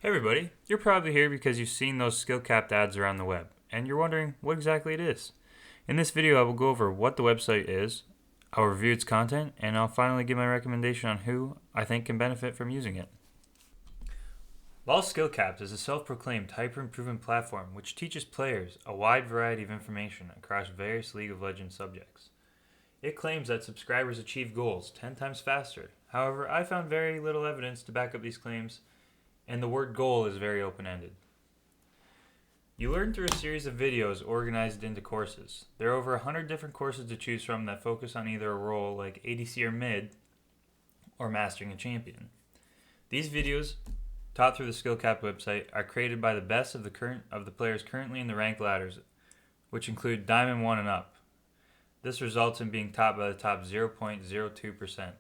Hey everybody, you're probably here because you've seen those SkillCapped ads around the web, and you're wondering what exactly it is. In this video, I will go over what the website is, I'll review its content, and I'll finally give my recommendation on who I think can benefit from using it. While SkillCapped is a self-proclaimed hyper-improvement platform which teaches players a wide variety of information across various League of Legends subjects. It claims that subscribers achieve goals 10 times faster. However, I found very little evidence to back up these claims, and the word goal is very open-ended. You learn through a series of videos organized into courses. There are over 100 different courses to choose from that focus on either a role like ADC or mid, or mastering a champion. These videos, taught through the SkillCapped website, are created by the best of the players currently in the rank ladders, which include Diamond 1 and up. This results in being taught by the top 0.02%.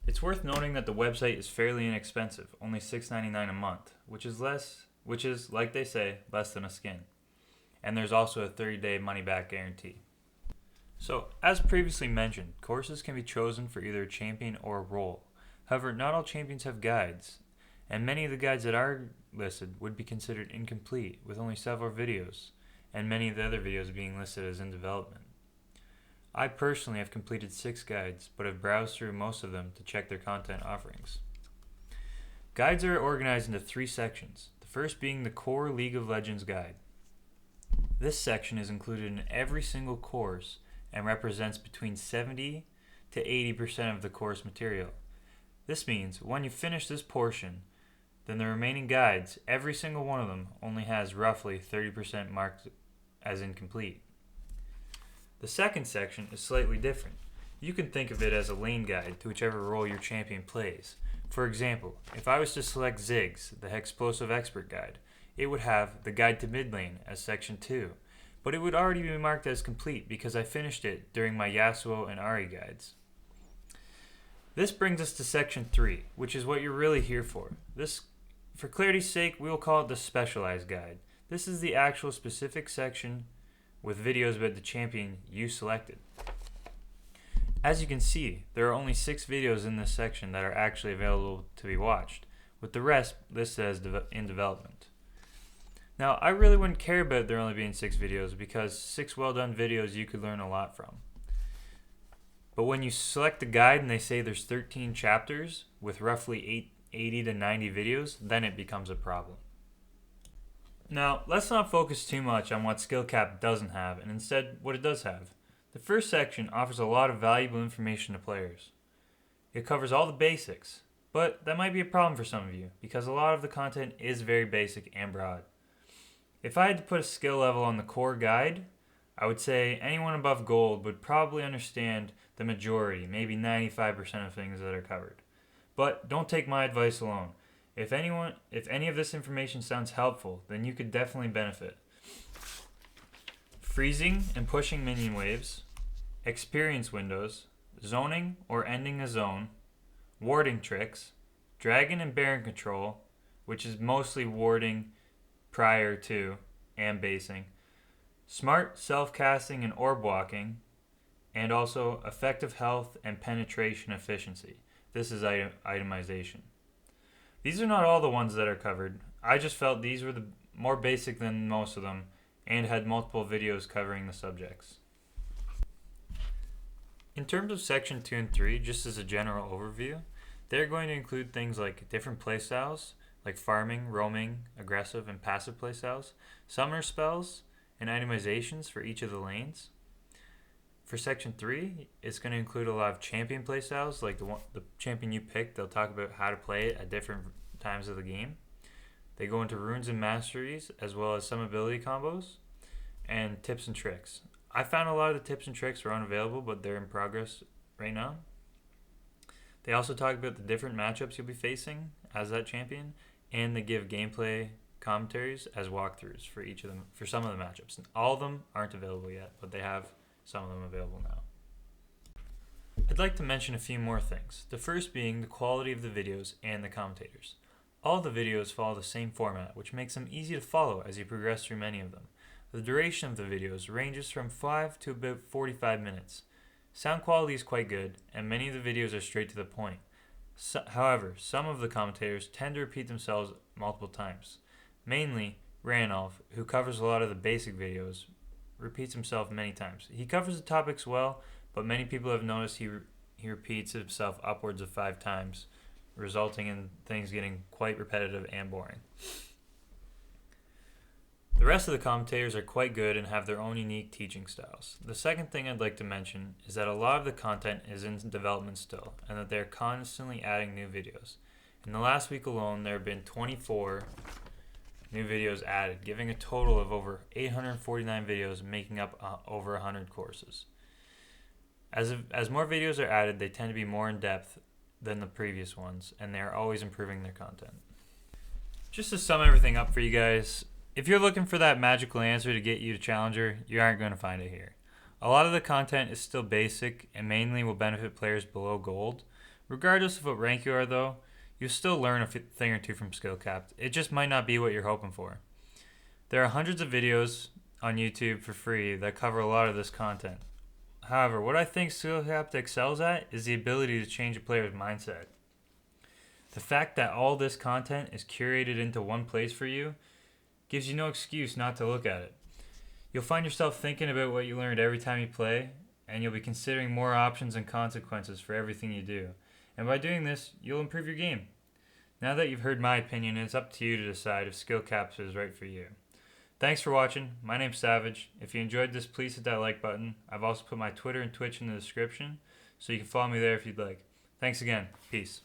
It's worth noting that the website is fairly inexpensive, only $6.99 a month, which is, like they say, less than a skin. And there's also a 30-day money-back guarantee. So, as previously mentioned, courses can be chosen for either a champion or a role. However, not all champions have guides, and many of the guides that are listed would be considered incomplete, with only several videos, and many of the other videos being listed as in development. I personally have completed 6 guides, but have browsed through most of them to check their content offerings. Guides are organized into 3 sections, the first being the Core League of Legends Guide. This section is included in every single course and represents between 70 to 80% of the course material. This means when you finish this portion, then the remaining guides, every single one of them, only has roughly 30% marked as incomplete. The second section is slightly different. You can think of it as a lane guide to whichever role your champion plays. For example, if I was to select Ziggs, the Explosive Expert Guide, it would have the Guide to Mid Lane as section 2, but it would already be marked as complete because I finished it during my Yasuo and Ahri guides. This brings us to section 3, which is what you're really here for. For clarity's sake, we will call it the Specialized Guide. This is the actual specific section with videos about the champion you selected. As you can see, there are only 6 videos in this section that are actually available to be watched, with the rest listed as in development. Now, I really wouldn't care about there only being 6 videos because 6 well-done videos you could learn a lot from. But when you select the guide and they say there's 13 chapters with roughly 80 to 90 videos, then it becomes a problem. Now, let's not focus too much on what SkillCapped doesn't have, and instead what it does have. The first section offers a lot of valuable information to players. It covers all the basics, but that might be a problem for some of you, because a lot of the content is very basic and broad. If I had to put a skill level on the core guide, I would say anyone above gold would probably understand the majority, maybe 95% of things that are covered. But don't take my advice alone. If any of this information sounds helpful, then you could definitely benefit. Freezing and pushing minion waves, experience windows, zoning or ending a zone, warding tricks, dragon and baron control, which is mostly warding prior to and basing, smart self-casting and orb walking, and also effective health and penetration efficiency. This is itemization. These are not all the ones that are covered. I just felt these were the more basic than most of them and had multiple videos covering the subjects. In terms of section 2 and 3, just as a general overview, they're going to include things like different playstyles, like farming, roaming, aggressive, and passive playstyles, summoner spells, and itemizations for each of the lanes. For section 3, it's going to include a lot of champion playstyles, like the champion you picked. They'll talk about how to play it at different times of the game. They go into runes and masteries, as well as some ability combos, and tips and tricks. I found a lot of the tips and tricks were unavailable, but they're in progress right now. They also talk about the different matchups you'll be facing as that champion, and they give gameplay commentaries as walkthroughs for some of the matchups. All of them aren't available yet, but they have some of them available now. I'd like to mention a few more things. The first being the quality of the videos and the commentators. All the videos follow the same format, which makes them easy to follow as you progress through many of them. The duration of the videos ranges from 5 to about 45 minutes. Sound quality is quite good, and many of the videos are straight to the point. However, some of the commentators tend to repeat themselves multiple times. Mainly, Ranolf, who covers a lot of the basic videos, repeats himself many times. He covers the topics well, but many people have noticed he repeats himself upwards of 5 times, resulting in things getting quite repetitive and boring. The rest of the commentators are quite good and have their own unique teaching styles. The second thing I'd like to mention is that a lot of the content is in development still, and that they're constantly adding new videos. In the last week alone, there have been 24 new videos added, giving a total of over 849 videos, making up over 100 courses. As more videos are added, they tend to be more in depth than the previous ones, and they are always improving their content. Just to sum everything up for you guys, if you're looking for that magical answer to get you to Challenger, you aren't going to find it here. A lot of the content is still basic and mainly will benefit players below gold. Regardless of what rank you are though, you'll still learn a thing or two from SkillCapped. It just might not be what you're hoping for. There are hundreds of videos on YouTube for free that cover a lot of this content. However, what I think SkillCapped excels at is the ability to change a player's mindset. The fact that all this content is curated into one place for you gives you no excuse not to look at it. You'll find yourself thinking about what you learned every time you play, and you'll be considering more options and consequences for everything you do. And by doing this, you'll improve your game. Now that you've heard my opinion, it's up to you to decide if SkillCapped is right for you. Thanks for watching. My name's Savage. If you enjoyed this, please hit that like button. I've also put my Twitter and Twitch in the description, so you can follow me there if you'd like. Thanks again. Peace.